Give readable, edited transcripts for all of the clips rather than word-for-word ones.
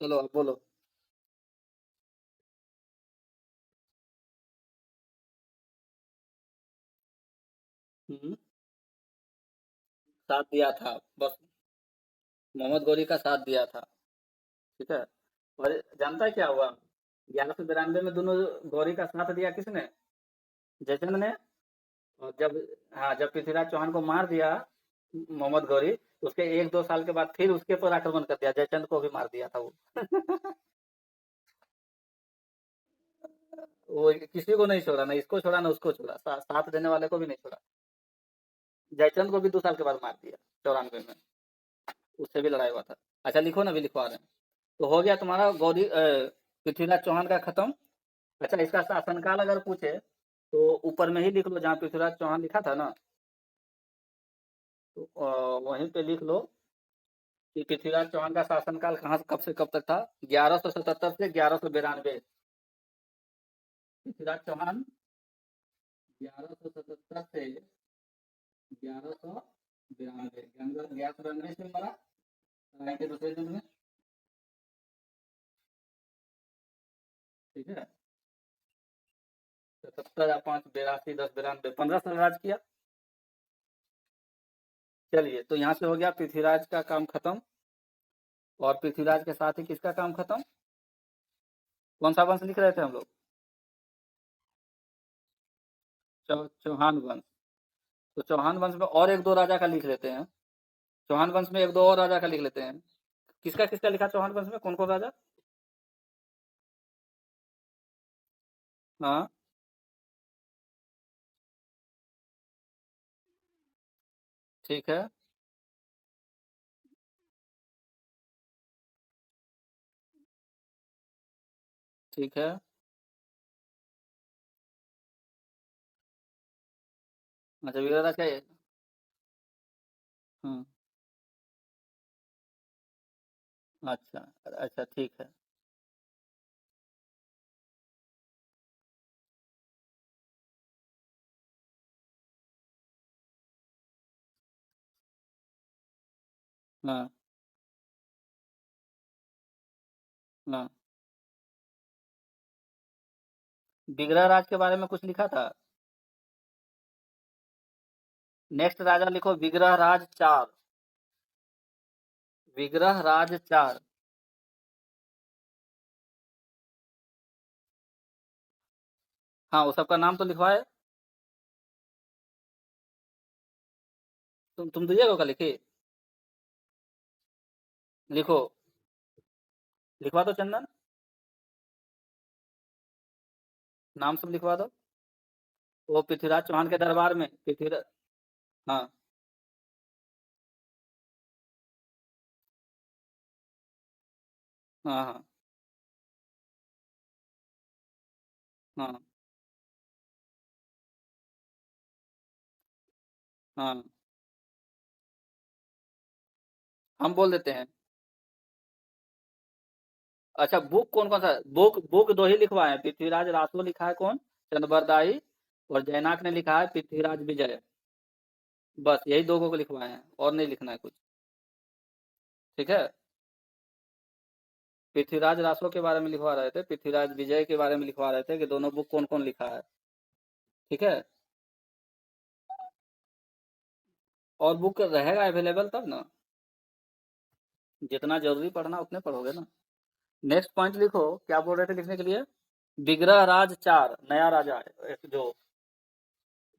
चलो अब बोलो। हम्म, साथ दिया था बस। मोहम्मद गौरी का साथ दिया था। ठीक है। और जानता है क्या हुआ? 1192 में दोनों गौरी का साथ दिया किसने? जयचंद ने। और जब, हाँ, जब पृथ्वीराज चौहान को मार दिया मोहम्मद गौरी, तो उसके 1-2 साल के बाद फिर उसके ऊपर आक्रमण कर दिया, जयचंद को भी मार दिया था वो। वो किसी को नहीं छोड़ा, ना इसको छोड़ा ना उसको छोड़ा, साथ देने वाले को भी नहीं छोड़ा। जयचंद को भी 2 साल के बाद मार दिया, 94 में। उससे भी लड़ाई हुआ था। अच्छा लिखो ना, भी लिखवा रहे हैं। तो हो गया तुम्हारा गौरी पृथ्वीराज चौहान का खत्म। अच्छा, इसका शासनकाल अगर पूछे तो ऊपर में ही लिख लो, जहाँ पृथ्वीराज चौहान लिखा था ना, तो वहीं पे लिख लो कि पृथ्वीराज चौहान का शासनकाल कहाँ से, कब से कब तक था। 1177 से 1192। पृथ्वीराज चौहान 1177 से 1192। 1192 से मरा लड़ाई के दूसरे दिन में। ठीक है। 77 5 82 10 92, 15 साल राज किया। चलिए, तो यहाँ से हो गया पृथ्वीराज का काम खत्म। और पृथ्वीराज के साथ ही किसका काम खत्म? कौन सा वंश लिख रहे थे हम लोग? चौहान वंश। तो चौहान वंश में और एक दो राजा का लिख लेते हैं। चौहान वंश में एक दो और राजा का लिख लेते हैं। किसका किसका लिखा चौहान वंश में, कौन कौन राजा? हाँ। ठीक है। ठीक है। अच्छा, वीरराज का हाँ। अच्छा। अच्छा ठीक है। हाँ। हाँ। विग्रह राज के बारे में कुछ लिखा था? नेक्स्ट राजा लिखो, विग्रह राज 4। विग्रह राज 4। हाँ, वो सबका नाम तो लिखवाए। तुम दीजिएगा का लिखी। लिखो, लिखवा दो चंदन। नाम सब लिखवा दो। वो पृथ्वीराज चौहान के दरबार में पृथ्वीराज। हाँ। हाँ। हाँ। हाँ। हाँ। हम बोल देते हैं। अच्छा, बुक कौन कौन सा? बुक बुक दो ही लिखवाए हैं, पृथ्वीराज रासो लिखा है कौन? चंद्रबरदाई। और जैनाक ने लिखा है पृथ्वीराज विजय। बस यही दो को लिखवाए हैं, और नहीं लिखना है कुछ। ठीक है। पृथ्वीराज रासो के बारे में लिखवा रहे थे, पृथ्वीराज विजय के बारे में लिखवा रहे थे कि दोनों बुक कौन कौन लिखा है। ठीक है। और बुक रहेगा अवेलेबल तब ना। जितना जरूरी पढ़ना उतने पढ़ोगे ना। नेक्स्ट पॉइंट लिखो, क्या बोल रहे थे लिखने के लिए? विग्रह राज 4 नया राजा है, एक जो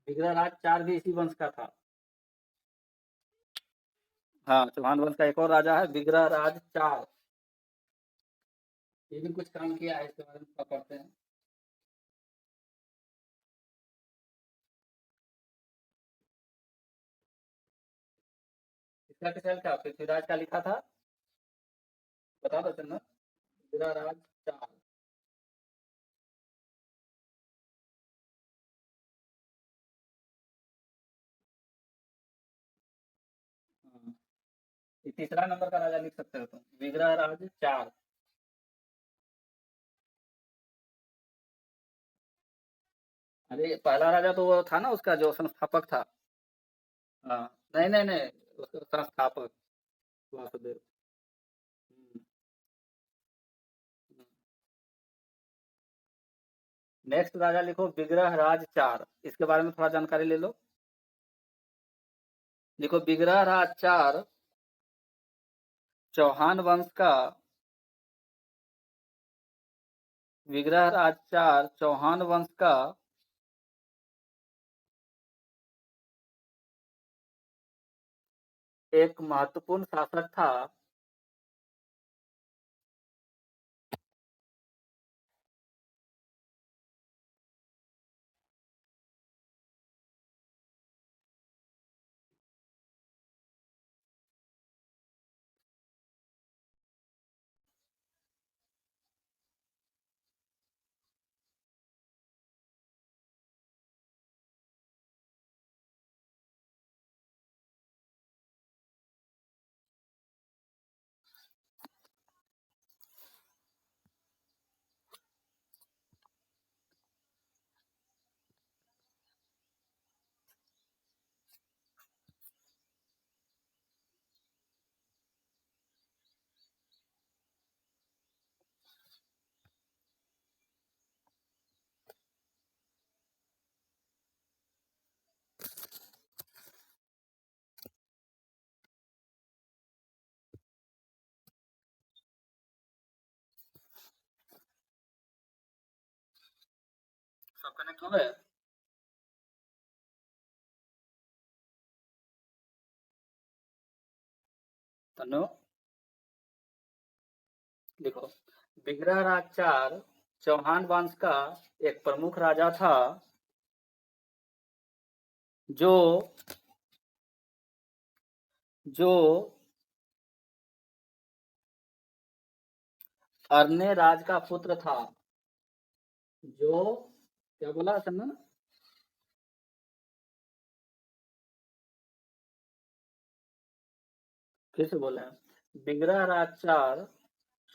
विग्रह राज 4 भी इसी वंश का था। हाँ, चौहान वंश का एक और राजा है विग्रह राज 4। ये भी कुछ काम किया है, इसके बारे में थोड़ा पढ़ते हैं। इसका किसका लिखा? पृथ्वीराज का लिखा था। बता दो चंदन। विग्रह राज 4। हाँ, ये तीसरा नंबर का राजा लिख सकते हो तुम, विग्रह राज 4। अरे पहला राजा तो वो था ना, उसका जो संस्थापक था। हाँ। नहीं नहीं नहीं, उसका संस्थापक वासुदेव। हम्म, नेक्स्ट राजा लिखो विग्रह राज 4, इसके बारे में थोड़ा जानकारी ले लो। लिखो विग्रह राज 4 चौहान वंश का, विग्रह राज 4 चौहान वंश का एक महत्वपूर्ण शासक था। सब कनेक्ट हो गए? तनु लिखो विग्रह राज 4 चौहान वंश का एक प्रमुख राजा था जो जो अरण्य राज का पुत्र था। जो क्या बोला तनु? फिर से बोले विग्रह राज 4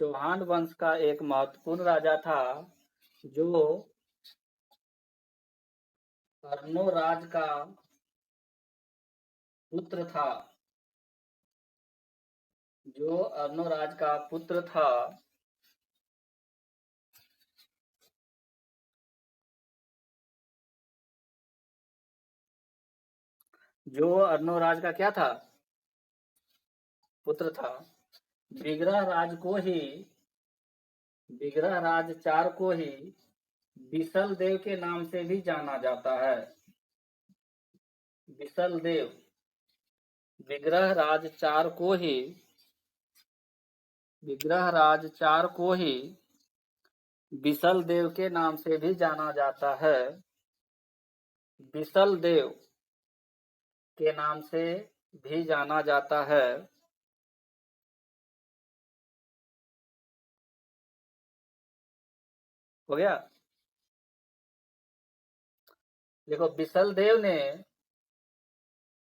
चौहान वंश का एक महत्वपूर्ण राजा था जो अर्णोराज का पुत्र था। जो अर्णोराज का पुत्र था। जो अर्णोराज का क्या था? पुत्र था। विग्रह राज को ही, विग्रह राज 4 को ही बिसल देव के नाम से भी जाना जाता है। बिसल देव, विग्रह राज 4 को ही, विग्रह राज 4 को ही बिसल देव के नाम से भी जाना जाता है। बिसल देव के नाम से भी जाना जाता है। हो गया? देखो बिसल देव ने,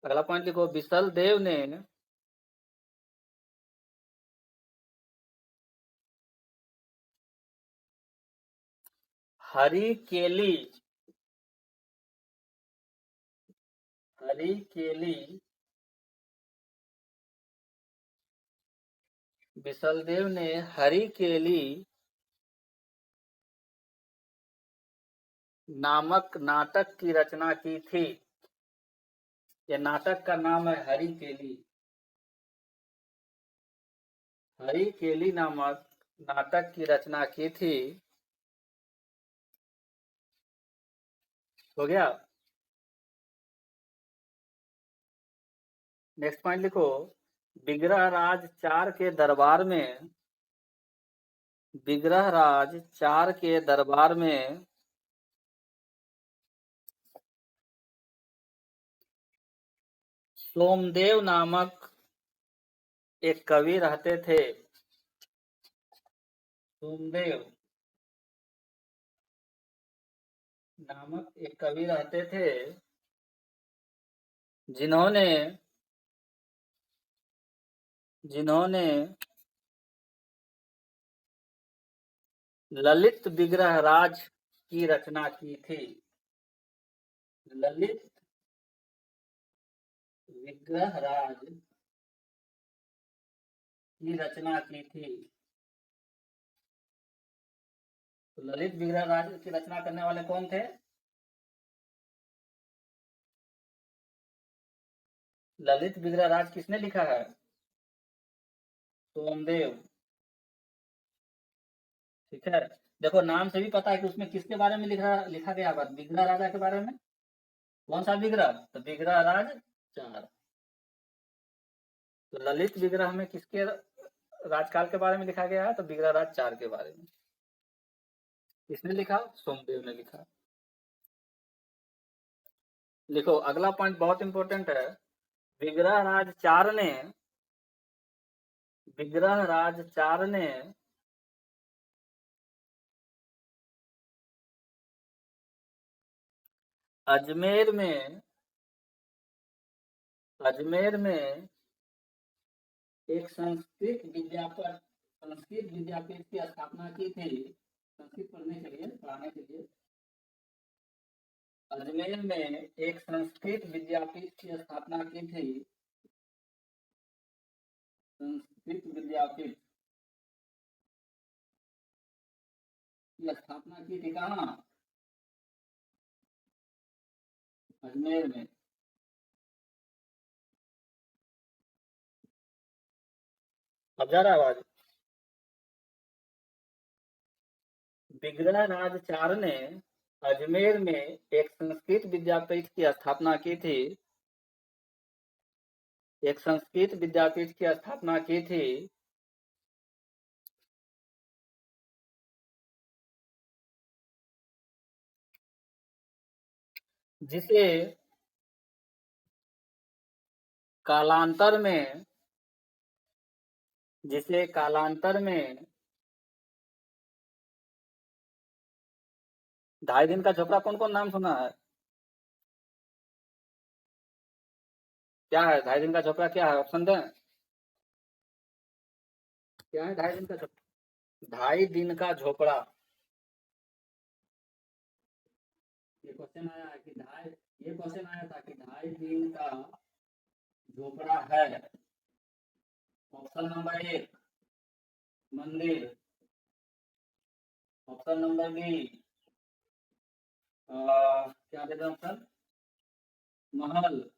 अगला पॉइंट लिखो बिसल देव ने हरिकेली, हरिकेली, बिसलदेव ने हरिकेली नामक नाटक की रचना की थी। ये नाटक का नाम है हरिकेली। हरिकेली नामक नाटक की रचना की थी। हो गया? नेक्स्ट पॉइंट लिखो विग्रह राज 4 के दरबार में, विग्रह राज 4 के दरबार में सोमदेव नामक एक कवि रहते थे। सोमदेव नामक एक कवि रहते थे जिन्होंने जिन्होंने ललित विग्रह राज की रचना की थी। ललित विग्रह राज की रचना की थी। तो ललित विग्रह राज की रचना करने वाले कौन थे? ललित विग्रह राज किसने लिखा है? सोमदेव। ठीक है। देखो नाम से भी पता है कि उसमें किसके बारे में लिखा लिखा गया होगा, विग्रह राजा के बारे में। कौन सा विग्रह? तो विग्रह राज 4। तो ललित विग्रह में किसके राजकाल के बारे में लिखा गया है? तो विग्रह राज 4 के बारे में। किसने लिखा? सोमदेव ने लिखा। लिखो अगला पॉइंट बहुत इंपॉर्टेंट है। विग्रह राज 4 ने विग्रह राज 4 ने अजमेर में अजमेर में एक संस्कृत विद्यापीठ की स्थापना की थी। संस्कृत पढ़ाने के लिए अजमेर में एक संस्कृत विद्यापीठ की स्थापना की थी। संस्कृत विद्यापीठ की स्थापना की थी कहाँ? अजमेर में। अब जा रहा है आवाज? विग्रह राज 4 ने अजमेर में एक संस्कृत विद्यापीठ की स्थापना की थी। एक संस्कृत विद्यापीठ की स्थापना की थी जिसे कालांतर में जिसे कालांतर में 2.5 दिन का झोपड़ा कौन कौन नाम सुना है? क्या है 2.5 दिन का झोपड़ा? क्या है? ऑप्शन दें? क्या है 2.5 दिन का झोपड़ा? 2.5 दिन का झोपड़ा। ये क्वेश्चन आया है कि ढाई ये क्वेश्चन आया था कि 2.5 दिन का झोपड़ा है। ऑप्शन नंबर 1 मंदिर। ऑप्शन नंबर बी क्या देते हैं ऑप्शन? महल।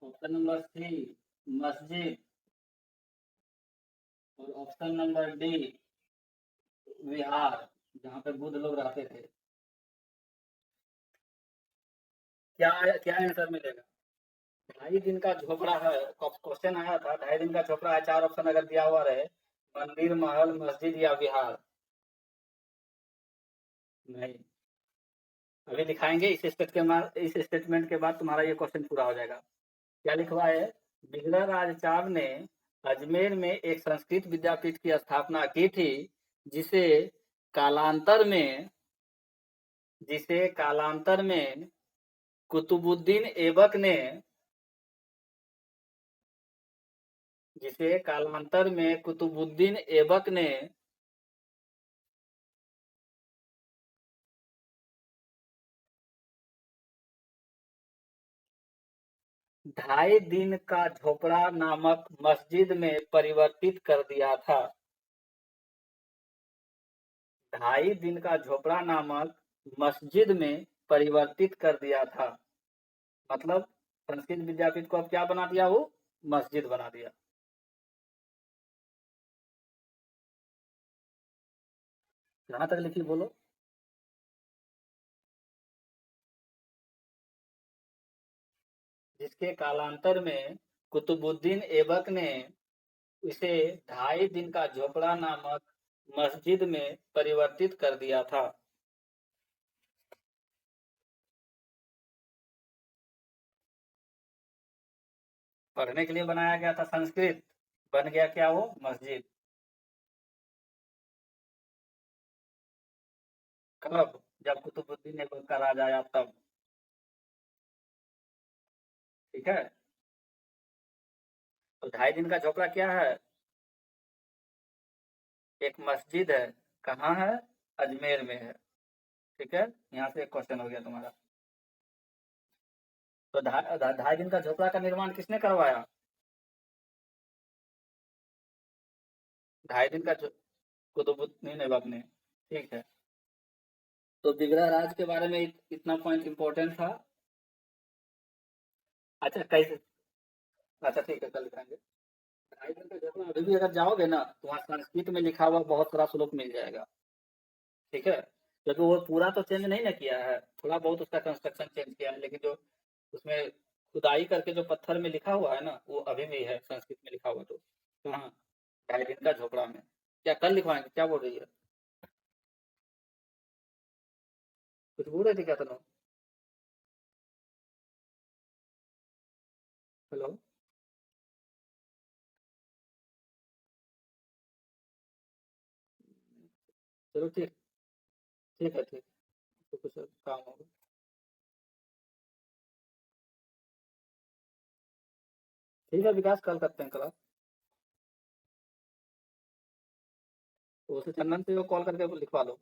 ऑप्शन नंबर सी मस्जिद। और ऑप्शन नंबर डी विहार, जहाँ पे बुद्ध लोग रहते थे। क्या क्या आंसर मिलेगा? 2.5 दिन का झोपड़ा है। क्वेश्चन आया था 2.5 दिन का झोपड़ा है, 4 ऑप्शन अगर दिया हुआ रहे, मंदिर, महल, मस्जिद या विहार। नहीं, अभी दिखाएंगे। इस स्टेटमेंट के बाद तुम्हारा ये क्वेश्चन पूरा हो जाएगा। क्या लिखवा है? विग्रह राज 4 ने अजमेर में एक संस्कृत विद्यापीठ की स्थापना की थी जिसे कालांतर में कुतुबुद्दीन ऐबक ने जिसे कालांतर में कुतुबुद्दीन ऐबक ने 2.5 दिन का झोपड़ा नामक मस्जिद में परिवर्तित कर दिया था। 2.5 दिन का झोपड़ा नामक मस्जिद में परिवर्तित कर दिया था। मतलब संस्कृत विद्यापीठ को अब क्या बना दिया? वो मस्जिद बना दिया। कहाँ तक लिखी बोलो? जिसके कालांतर में कुतुबुद्दीन ऐबक ने इसे 2.5 दिन का झोपड़ा नामक मस्जिद में परिवर्तित कर दिया था। पढ़ने के लिए बनाया गया था संस्कृत, बन गया क्या? वो मस्जिद। कब? जब कुतुबुद्दीन ऐबक का राज आया तब। ठीक है। तो 2.5 दिन का झोपड़ा क्या है? एक मस्जिद है। कहाँ है? अजमेर में है। ठीक है, यहाँ से एक क्वेश्चन हो गया तुम्हारा। तो 2.5 दिन का झोपड़ा का निर्माण किसने करवाया? 2.5 दिन का कुतुबुद्दीन ऐबक ने। ठीक है। तो विग्रह राज के बारे में इतना पॉइंट इंपॉर्टेंट था। अच्छा कैसे? अच्छा ठीक है, कल लिखाएंगे। ढाई दिन का झगड़ा अभी भी अगर जाओगे ना तो वहाँ संस्कृत में लिखा हुआ बहुत सारा श्लोक मिल जाएगा। ठीक है, क्योंकि वो पूरा तो चेंज नहीं ना किया है, थोड़ा बहुत उसका कंस्ट्रक्शन चेंज किया है, लेकिन जो उसमें खुदाई करके जो पत्थर में लिखा हुआ है ना वो अभी भी है संस्कृत में लिखा हुआ। तो कहाँ? ढाई दिन का झोपड़ा में। क्या कल लिखवाएंगे, क्या बोल रही है? कुछ बोल रही थी क्या तुम? हेलो। चलो ठीक। ठीक है ठीक। तो कुछ काम होगा। ठीक है विकास, कल करते हैं क्लास। तो उसे चंदन से कॉल करके लिखवा लो।